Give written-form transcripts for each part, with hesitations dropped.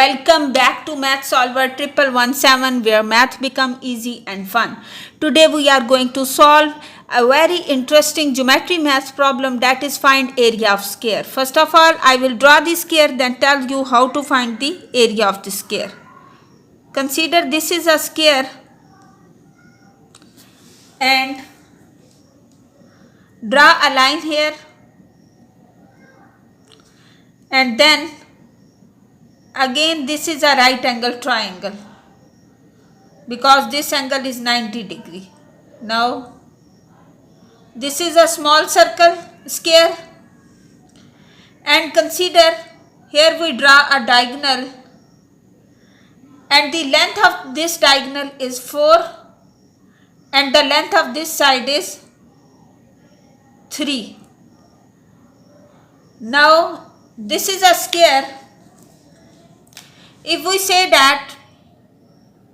Welcome back to Math Solver 1117 where math become easy and fun. Today we are going to solve a very interesting geometry math problem, that is find area of square. First of all, I will draw the square, then tell you how to find the area of the square. Consider this is a square and draw a line here and then again this is a right angle triangle because this angle is 90 degree. Now this is a small circle square and consider here we draw a diagonal and the length of this diagonal is 4 and the length of this side is 3. Now this is a square. If we say that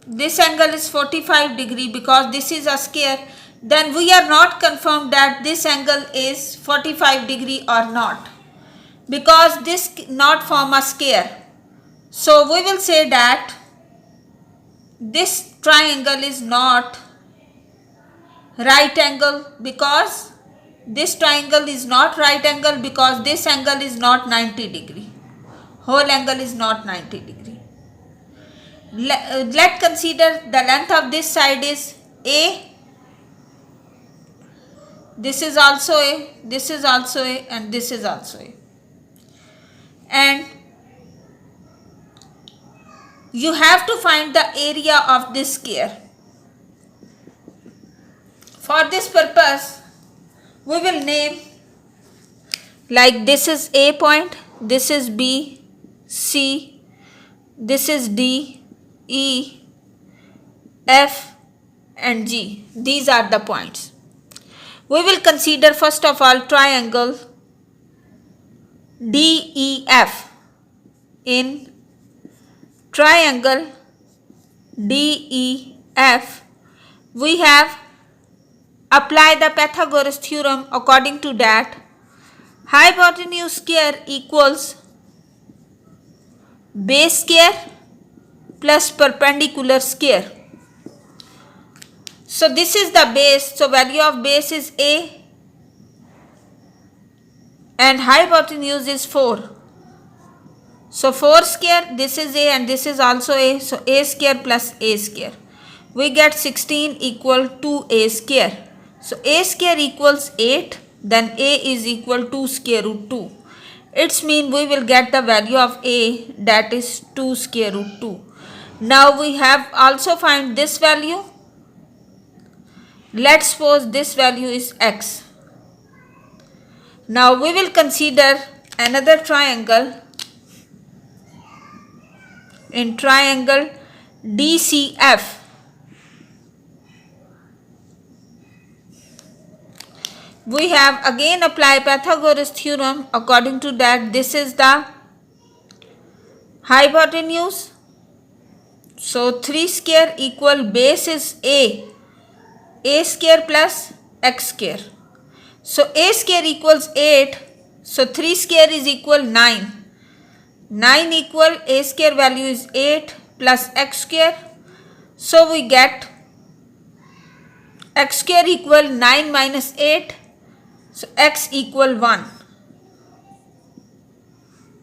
this angle is 45 degree because this is a square, then we are not confirmed that this angle is 45 degree or not, because this not form a square. So we will say that this triangle is not right angle because this triangle is not right angle because this angle is not 90 degree. Whole angle is not 90 degree. Let's consider the length of this side is A. This is also A, this is also A, and this is also A. And you have to find the area of this square. For this purpose, we will name, like this is A point, this is B, C, this is D, E, F and G. These are the points. We will consider first of all triangle DEF. In triangle DEF, we have applied the Pythagoras theorem. According to that, hypotenuse square equals base square plus perpendicular square. So this is the base, so value of base is A and hypotenuse is 4. So 4 square, this is A and this is also A, so A square plus A square. We get 16 equal to A square. So A square equals 8, then A is equal to square root 2. It's mean we will get the value of A, that is 2 square root 2. Now we have also find this value. Let's suppose this value is X. Now we will consider another triangle. In triangle DCF, we have again apply Pythagoras theorem. According to that, this is the hypotenuse. So 3 square equal base is A square plus X square. So A square equals 8. So 3 square is equal 9. 9 equal A square value is 8 plus X square. So we get X square equal 9 minus 8. So X equal 1.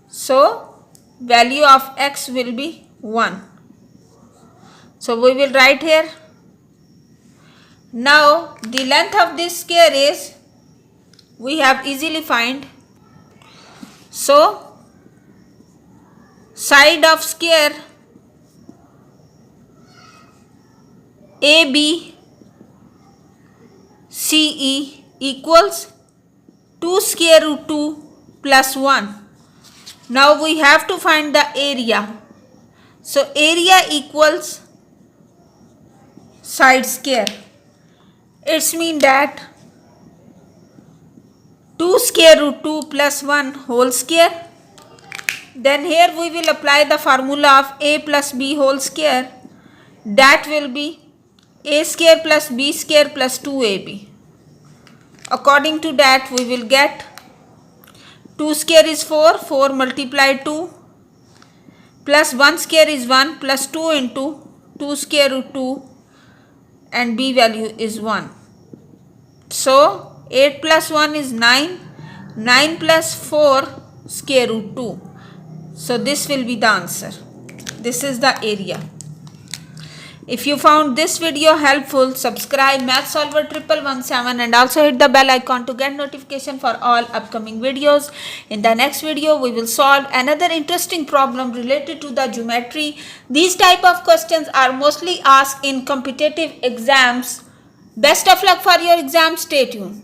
So value of X will be 1. So we will write here. Now the length of this square is, we have easily find. So side of square ABCE equals 2 square root 2 plus 1. Now we have to find the area. So area equals side square. It's mean that 2 square root 2 plus 1 whole square. Then here we will apply the formula of A plus B whole square. That will be A square plus B square plus 2AB. According to that, we will get 2 square is 4, 4 multiplied 2 plus 1 square is 1 plus 2 into 2 square root 2 and b value is 1. So 8 plus 1 is 9, 9 plus 4 square root 2. So this will be the answer. This is the area. If you found this video helpful, subscribe Math Solver 1117 and also hit the bell icon to get notification for all upcoming videos. In the next video, we will solve another interesting problem related to the geometry. These type of questions are mostly asked in competitive exams. Best of luck for your exam. Stay tuned.